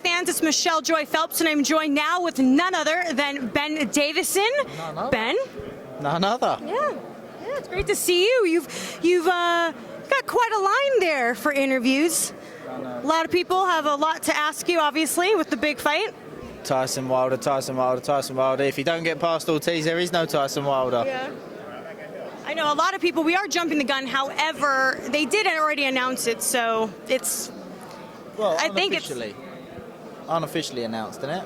fans, it's Michelle Joy Phelps, and I'm joined now with none other than Ben Davison. None other. Ben? None other. Yeah, it's great to see you. You've got quite a line there for interviews. A lot of people have a lot to ask you, obviously, with the big fight. Tyson Wilder, Tyson Wilder, Tyson Wilder. If you don't get past Ortiz, there is no Tyson Wilder. Yeah. I know a lot of people, we are jumping the gun. However, they did already announce it, so it's... Well, I think it's... Unofficially announced, isn't it?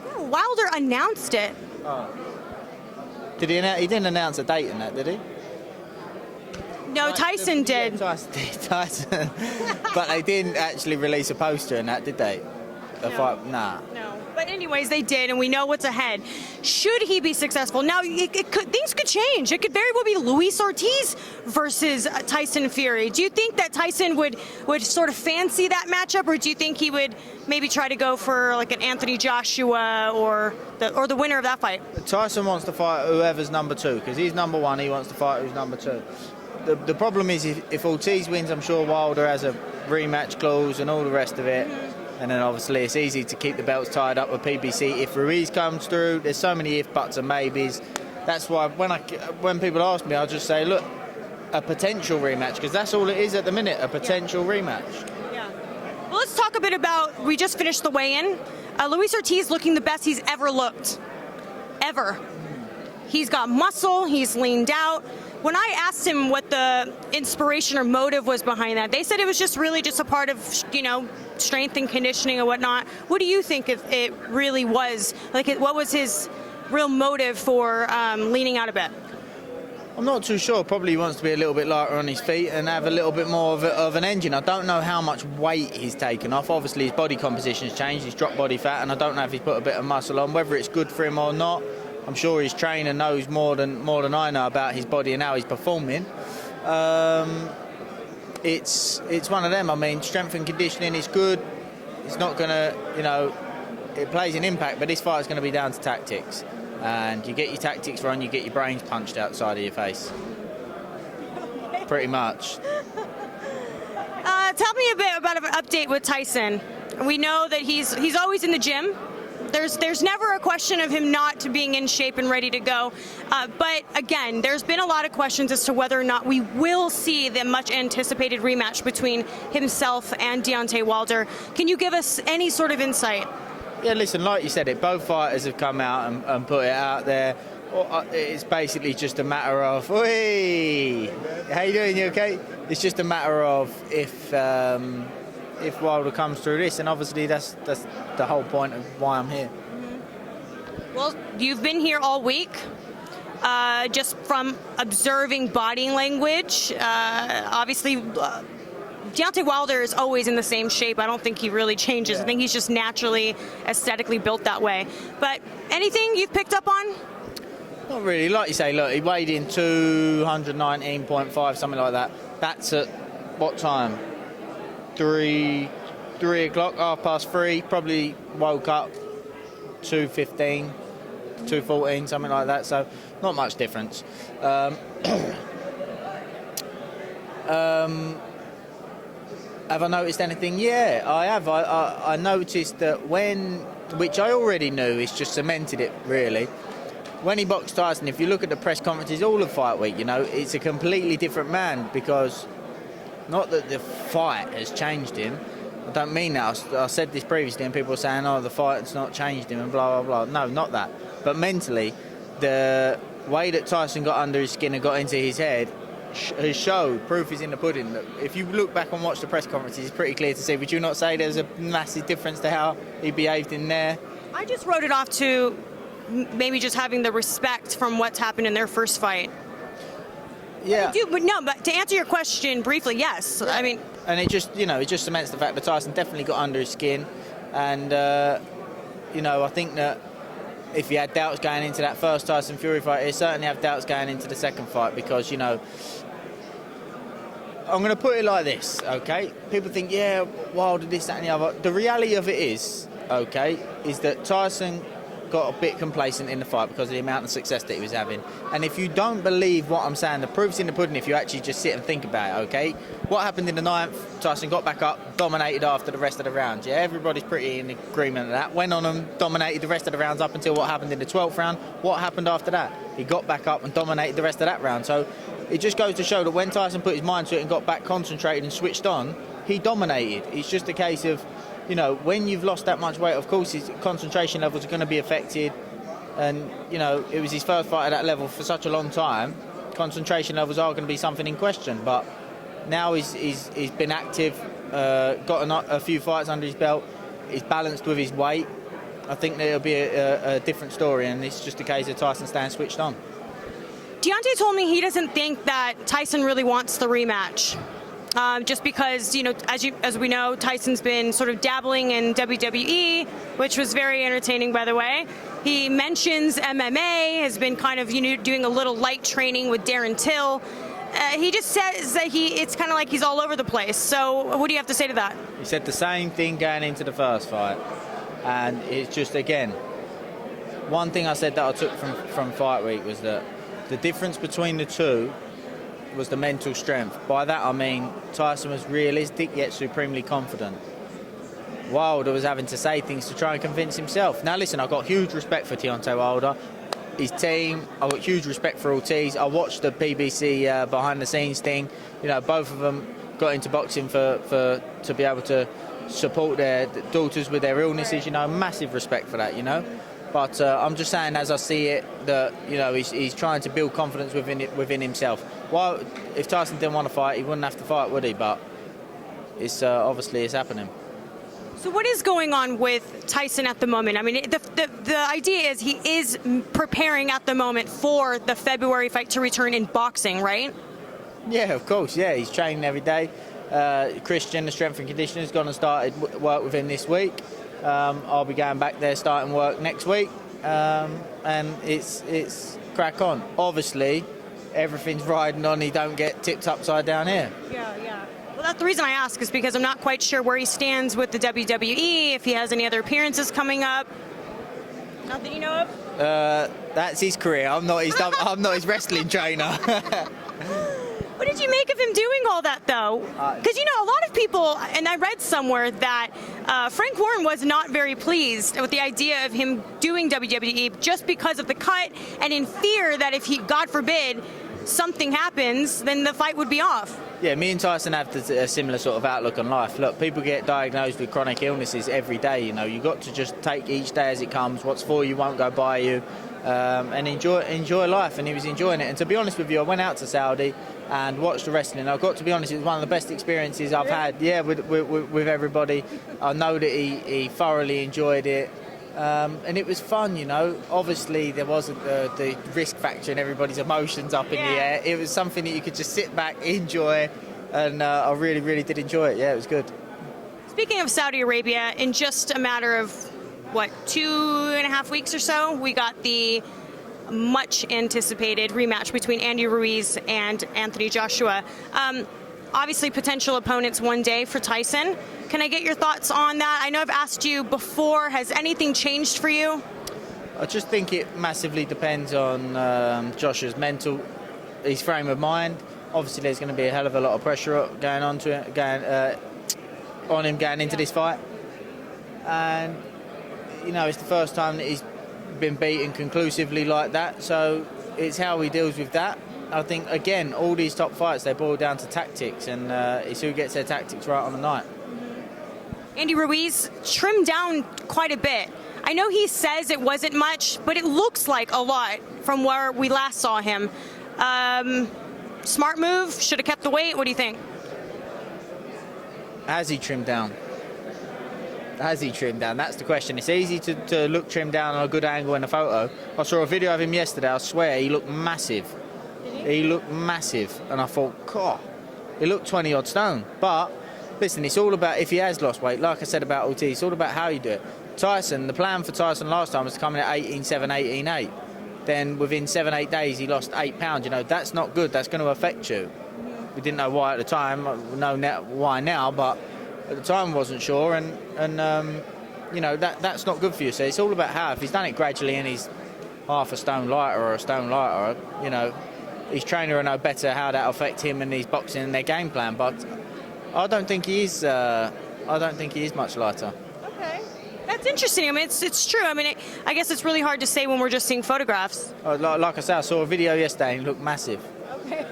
Yeah, Wilder announced it. Oh. Did he didn't announce a date in that, did he? No, Tyson did. Yeah, Tyson did. Tyson. But they didn't actually release a poster in that, did they? The fight? Nah. No. But anyways, they did, and we know what's ahead. Should he be successful? Now, things could change. It could very well be Luis Ortiz versus Tyson Fury. Do you think that Tyson would sort of fancy that matchup, or do you think he would maybe try to go for like an Anthony Joshua or the winner of that fight? Tyson wants to fight whoever's number two, because he's number one. He wants to fight who's number two. The problem is if Ortiz wins, I'm sure Wilder has a rematch clause and all the rest of it. Mm-hmm. And then obviously it's easy to keep the belts tied up with PBC. If Ruiz comes through, there's so many if, buts and maybes. That's why when people ask me, I'll just say, look, a potential rematch, because that's all it is at the minute, a potential rematch. Yeah. Well, let's talk a bit about, we just finished the weigh-in. Luis Ortiz looking the best he's ever looked. Ever. He's got muscle, he's leaned out. When I asked him what the inspiration or motive was behind that, they said it was just really just a part of, strength and conditioning and whatnot. What do you think it really was? What was his real motive for leaning out a bit? I'm not too sure. Probably he wants to be a little bit lighter on his feet and have a little bit more of an engine. I don't know how much weight he's taken off. Obviously, his body composition's changed. He's dropped body fat, and I don't know if he's put a bit of muscle on. Whether it's good for him or not, I'm sure his trainer knows more than I know about his body and how he's performing. It's one of them. I mean, strength and conditioning is good. It's not going to, it plays an impact, but this fight is going to be down to tactics. And you get your tactics wrong, you get your brains punched outside of your face. Pretty much. Tell me a bit about an update with Tyson. We know that he's always in the gym. There's never a question of him not being in shape and ready to go. But again, there's been a lot of questions as to whether or not we will see the much anticipated rematch between himself and Deontay Wilder. Can you give us any sort of insight? Yeah, listen, like you said, both fighters have come out and put it out there. It's basically just a matter of, oi, how you doing? You okay? It's just a matter of if Wilder comes through this, and obviously that's the whole point of why I'm here. Well, you've been here all week, just from observing body language. Obviously, Deontay Wilder is always in the same shape. I don't think he really changes. I think he's just naturally, aesthetically built that way. But anything you've picked up on? Not really. Like you say, look, he weighed in 219.5, something like that. That's at what time? 3 o'clock, 3:30. Probably woke up 2:15, 2:14, something like that. So not much difference. Have I noticed anything? Yeah, I have. I noticed that which I already knew, it's just cemented it really. When he boxed Tyson, if you look at the press conferences all of fight week, it's a completely different man, because not that the fight has changed him. I don't mean that. I said this previously, and people were saying, oh, the fight's not changed him and blah, blah, blah. No, not that. But mentally, the way that Tyson got under his skin and got into his head has showed, proof is in the pudding. That if you look back and watch the press conferences, it's pretty clear to see. Would you not say there's a massive difference to how he behaved in there? I just wrote it off to maybe just having the respect from what's happened in their first fight. Yeah. But to answer your question briefly, yes. I mean, and it just cements the fact that Tyson definitely got under his skin, and I think that if you had doubts going into that first Tyson Fury fight, you certainly have doubts going into the second fight, because I'm going to put it like this, okay? People think, yeah, Wilder, this, that, and the other. The reality of it is that Tyson got a bit complacent in the fight because of the amount of success that he was having. And if you don't believe what I'm saying, the proof's in the pudding if you actually just sit and think about it, okay? What happened in the 9th? Tyson got back up, dominated after the rest of the rounds. Yeah, everybody's pretty in agreement of that. Went on and dominated the rest of the rounds up until what happened in the 12th round. What happened after that? He got back up and dominated the rest of that round. So it just goes to show that when Tyson put his mind to it and got back concentrated and switched on, he dominated. It's just a case of, you know, when you've lost that much weight, of course his concentration levels are going to be affected. And, you know, it was his first fight at that level for such a long time. Concentration levels are going to be something in question. But now he's been active, got a few fights under his belt. He's balanced with his weight. I think that it'll be a different story, and it's just a case of Tyson staying switched on. Deontay told me he doesn't think that Tyson really wants the rematch. Just because, you know, as we know, Tyson's been sort of dabbling in WWE, which was very entertaining, by the way. He mentions MMA, has been kind of, you know, doing a little light training with Darren Till. He just says that it's kind of like he's all over the place. So what do you have to say to that? He said the same thing going into the first fight. And it's just, again, one thing I said that I took from Fight Week was that the difference between the two was the mental strength. By that I mean Tyson was realistic yet supremely confident. Wilder was having to say things to try and convince himself. Now listen, I've got huge respect for Deontay Wilder, his team. I've got huge respect for Ortiz. I watched the BBC behind the scenes thing. You know, both of them got into boxing to be able to support their daughters with their illnesses. You know, massive respect for that, you know. But I'm just saying, as I see it, that, you know, he's trying to build confidence within himself. Well, if Tyson didn't want to fight, he wouldn't have to fight, would he? But it's obviously it's happening. So what is going on with Tyson at the moment? I mean, the idea is he is preparing at the moment for the February fight to return in boxing, right? Yeah, of course. Yeah, he's training every day. Christian, the strength and conditioning, has gone and started work with him this week. I'll be going back there starting work next week, and it's crack on. Obviously, everything's riding on. He don't get tipped upside down here. Yeah. Well, that's the reason I ask, is because I'm not quite sure where he stands with the WWE, if he has any other appearances coming up. Not that you know of? That's his career. I'm not his wrestling trainer. What did you make of him doing all that, though? Because, you know, a lot of people, and I read somewhere that Frank Warren was not very pleased with the idea of him doing WWE just because of the cut, and in fear that if he, God forbid, something happens, then the fight would be off. Yeah, me and Tyson have a similar sort of outlook on life. Look, people get diagnosed with chronic illnesses every day. You know, you've got to just take each day as it comes. What's for you won't go by you, and enjoy life. And he was enjoying it. And to be honest with you, I went out to Saudi and watched the wrestling. I've got to be honest, it was one of the best experiences I've had. Yeah, with everybody. I know that he thoroughly enjoyed it. And it was fun, you know. Obviously, there wasn't the risk factor and everybody's emotions up in the air. It was something that you could just sit back, enjoy, and I really, really did enjoy it. Yeah, it was good. Speaking of Saudi Arabia, in just a matter of, 2.5 weeks or so, we got the much anticipated rematch between Andy Ruiz and Anthony Joshua. Obviously, potential opponents one day for Tyson. Can I get your thoughts on that? I know I've asked you before. Has anything changed for you? I just think it massively depends on Joshua's his frame of mind. Obviously, there's going to be a hell of a lot of pressure going on him going into this fight. And, you know, it's the first time that he's been beaten conclusively like that. So it's how he deals with that. I think, again, all these top fights, they boil down to tactics, and it's who gets their tactics right on the night. Andy Ruiz trimmed down quite a bit. I know he says it wasn't much, but it looks like a lot from where we last saw him. Smart move, should have kept the weight. What do you think? Has he trimmed down? Has he trimmed down? That's the question. It's easy to look trimmed down on a good angle in a photo. I saw a video of him yesterday. I swear he looked massive. He looked massive, and I thought, God, he looked 20-odd stone. But listen, it's all about, if he has lost weight, like I said about Ortiz, it's all about how you do it. Tyson, the plan for Tyson last time was to come in at 18.7, 18.8. Then within 7-8 days, he lost 8 pounds. You know, that's not good. That's going to affect you. We didn't know why at the time. We know why now, but at the time wasn't sure. And you know, that's not good for you. So it's all about how. If he's done it gradually and he's half a stone lighter or a stone lighter, you know, his trainer will know better how that affect him and his boxing and their game plan. But I don't think he is. I don't think he is much lighter. Okay, that's interesting. I mean, it's true. I mean, I guess it's really hard to say when we're just seeing photographs. Like I said, I saw a video yesterday and he looked massive. Okay.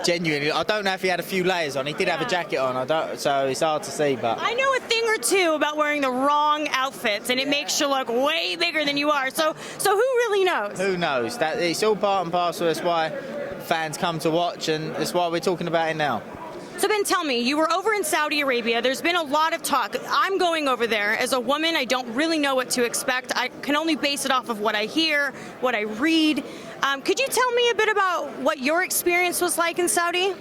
Genuinely, I don't know if he had a few layers on. He did have a jacket on. So it's hard to see. But I know a thing or two about wearing the wrong outfits, and it makes you look way bigger than you are. So who really knows? Who knows? That it's all part and parcel. That's why fans come to watch, and that's why we're talking about it now. So Ben, tell me, you were over in Saudi Arabia. There's been a lot of talk. I'm going over there as a woman. I don't really know what to expect. I can only base it off of what I hear, what I read. Could you tell me a bit about what your experience was like in Saudi?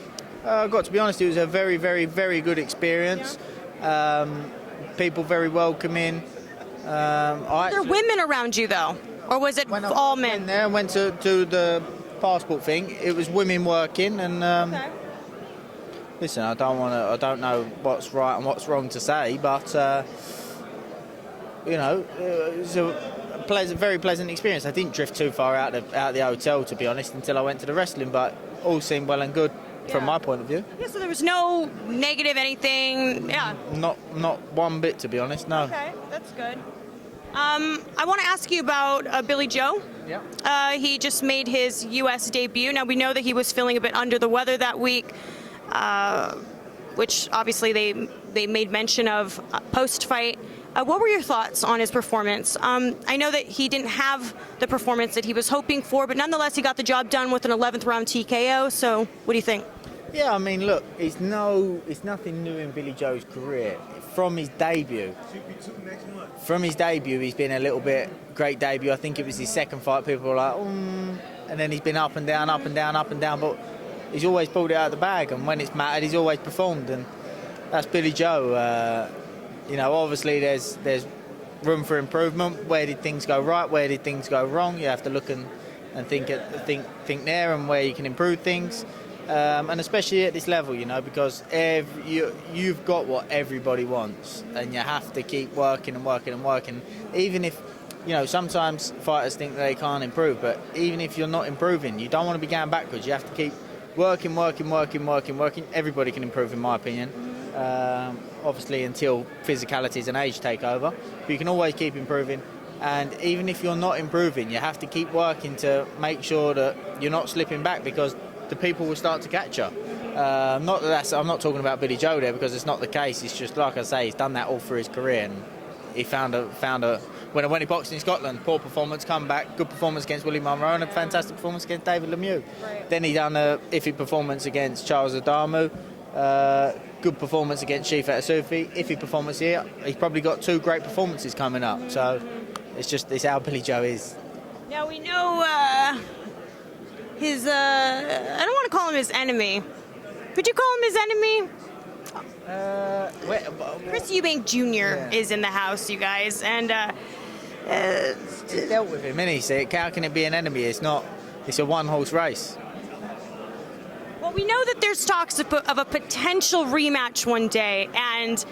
I've got to be honest, it was a very, very, very good experience. Yeah. People very welcoming. Were there women around you, though? Or was it all men? I went to the passport thing. It was women working, and Okay. listen, I don't know what's right and what's wrong to say, but you know, it was a very pleasant experience. I didn't drift too far out of the hotel, to be honest, until I went to the wrestling, but all seemed well and good from my point of view. Yeah, so there was no negative anything. Yeah. Not one bit, to be honest. No. Okay, that's good. I want to ask you about Billy Joe. Yeah. He just made his U.S. debut. Now, we know that he was feeling a bit under the weather that week, which obviously they made mention of post-fight. What were your thoughts on his performance? I know that he didn't have the performance that he was hoping for, but nonetheless, he got the job done with an 11th round TKO. So, what do you think? Yeah, I mean, look, it's nothing new in Billy Joe's career. From his debut, he's been a little bit great debut. I think it was his second fight. People were like, and then he's been up and down, up and down, up and down. But he's always pulled it out of the bag, and when it's mattered, he's always performed. And that's Billy Joe. You know, obviously there's room for improvement. Where did things go right? Where did things go wrong? You have to look and think there and where you can improve things. And especially at this level, you know, because you've got what everybody wants, and you have to keep working and working and working. Even if, you know, sometimes fighters think that they can't improve, but even if you're not improving, you don't want to be going backwards. You have to keep working. Everybody can improve, in my opinion. Obviously, until physicalities and age take over, but you can always keep improving. And even if you're not improving, you have to keep working to make sure that you're not slipping back, because the people will start to catch you. I'm not talking about Billy Joe there, because it's not the case. It's just, like I say, he's done that all through his career, and he found a when he boxed in Scotland, poor performance, come back, good performance against Willie Monroe, and a fantastic performance against David Lemieux. Right. Then he done a iffy performance against Charles Adamu, good performance against Chief Atusufi, iffy performance here. He's probably got two great performances coming up, so it's how Billy Joe is. Now we know his, I don't want to call him his enemy. Would you call him his enemy? Chris Eubank Jr. is in the house, you guys, and dealt with him, innit? So how can it be an enemy? It's not. It's a one-horse race. Well, we know that there's talks of a potential rematch one day, and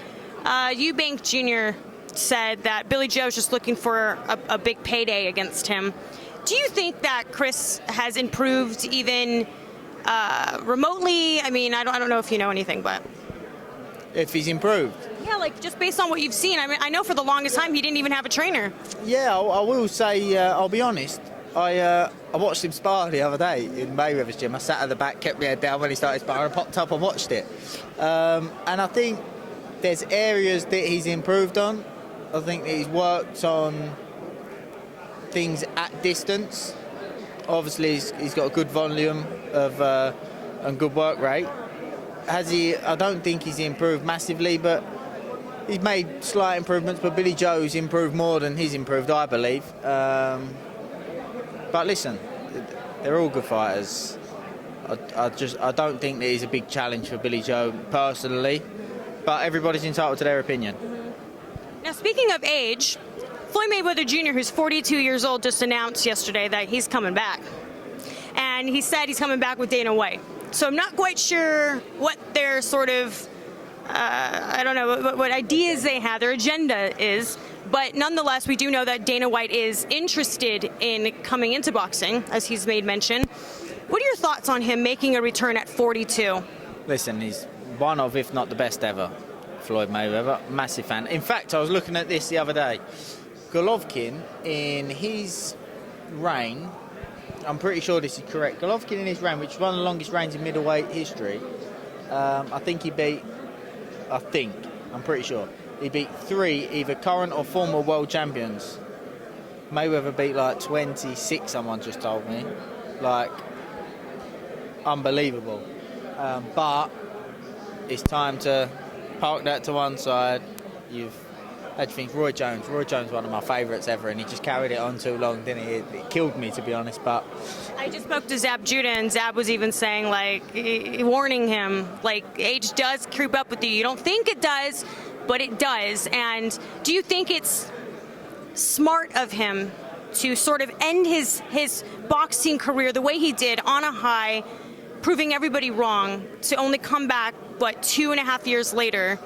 Eubank Jr. said that Billy Joe's just looking for a big payday against him. Do you think that Chris has improved even remotely? I mean, I don't know if you know anything, but if he's improved. Yeah, like just based on what you've seen. I mean, I know for the longest time he didn't even have a trainer. Yeah, I will say, I'll be honest. I watched him spar the other day in Mayweather's gym. I sat at the back, kept my head down when he started sparring. I popped up and watched it. And I think there's areas that he's improved on. I think that he's worked on things at distance. Obviously, he's got a good volume of and good work rate. Has he? I don't think he's improved massively, but he's made slight improvements. But Billy Joe's improved more than he's improved, I believe. But listen, they're all good fighters. I don't think that he's a big challenge for Billy Joe personally, but everybody's entitled to their opinion. Now, speaking of age, Floyd Mayweather Jr., who's 42 years old, just announced yesterday that he's coming back. And he said he's coming back with Dana White. So I'm not quite sure what their sort of, I don't know, what ideas they have, their agenda is. But nonetheless, we do know that Dana White is interested in coming into boxing, as he's made mention. What are your thoughts on him making a return at 42? Listen, he's one of, if not the best ever, Floyd Mayweather. Massive fan. In fact, I was looking at this the other day. Golovkin, in his reign, I'm pretty sure this is correct, Golovkin in his reign, which is one of the longest reigns in middleweight history, I'm pretty sure, he beat 3 either current or former world champions. Mayweather beat like 26, someone just told me. Like, unbelievable. But it's time to park that to one side. You've had to think Roy Jones. Roy Jones, one of my favourites ever, and he just carried it on too long, didn't he? It killed me, to be honest. But I just spoke to Zab Judah, and Zab was even saying, like, warning him, like, age does creep up with you. You don't think it does, but it does. And do you think it's smart of him to sort of end his boxing career the way he did, on a high, proving everybody wrong, to only come back, 2.5 years later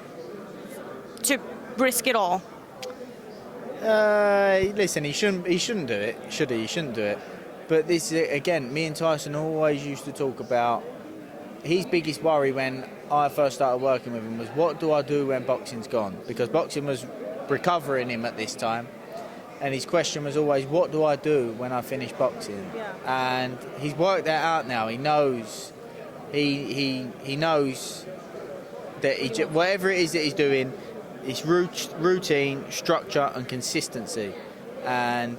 to risk it all? Listen, he shouldn't do it, should he? He shouldn't do it. But this is, again, me and Tyson always used to talk about his biggest worry when I first started working with him was, what do I do when boxing's gone? Because boxing was recovering him at this time, and his question was always, what do I do when I finish boxing? Yeah. And he's worked that out now. He knows he knows that whatever it is that he's doing, it's routine, structure and consistency. And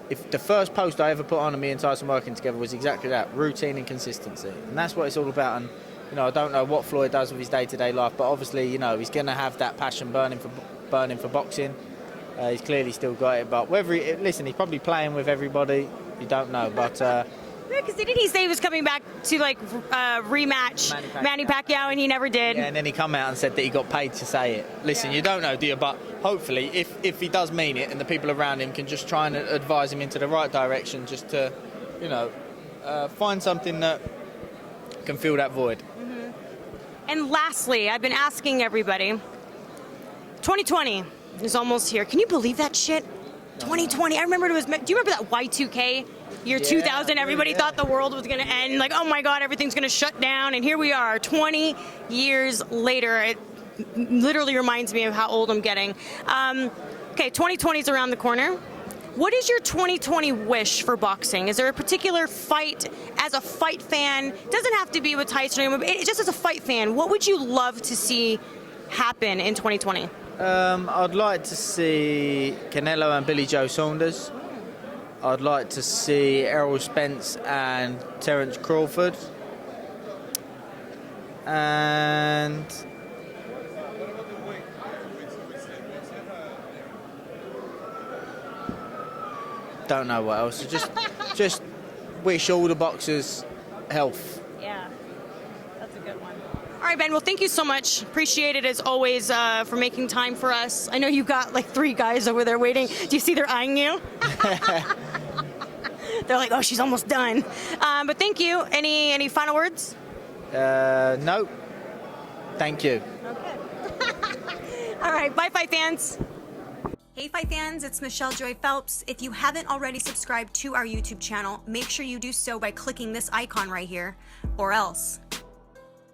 if the first post I ever put on of me and Tyson working together was exactly that, routine and consistency. And that's what it's all about. And, you know, I don't know what Floyd does with his day-to-day life, but obviously, you know, he's going to have that passion burning for boxing. He's clearly still got it, but whether listen, he's probably playing with everybody. You don't know, but Yeah, because didn't he say he was coming back to, like, rematch Manny Pacquiao, and he never did? Yeah, and then he come out and said that he got paid to say it. Listen, you don't know, do you? But hopefully, if he does mean it, and the people around him can just try and advise him into the right direction, just to, you know, find something that can fill that void. Mm-hmm. And lastly, I've been asking everybody, 2020 is almost here. Can you believe that shit? 2020. I remember it was. Do you remember that Y2K? Year 2000, everybody thought the world was going to end. Like, oh my God, everything's going to shut down. And here we are, 20 years later. It literally reminds me of how old I'm getting. Okay, 2020 is around the corner. What is your 2020 wish for boxing? Is there a particular fight, as a fight fan, doesn't have to be with Tyson, but just as a fight fan, what would you love to see happen in 2020? I'd like to see Canelo and Billy Joe Saunders. I'd like to see Errol Spence and Terence Crawford. And don't know what else. Just wish all the boxers health. Yeah, that's a good one. All right, Ben, well, thank you so much. Appreciate it, as always, for making time for us. I know you've got like 3 guys over there waiting. Do you see they're eyeing you? They're like, oh, she's almost done. But thank you. Any final words? No. Thank you. Okay. All right, bye, Fight fans. Hey, Fight fans, it's Michelle Joy Phelps. If you haven't already subscribed to our YouTube channel, make sure you do so by clicking this icon right here, or else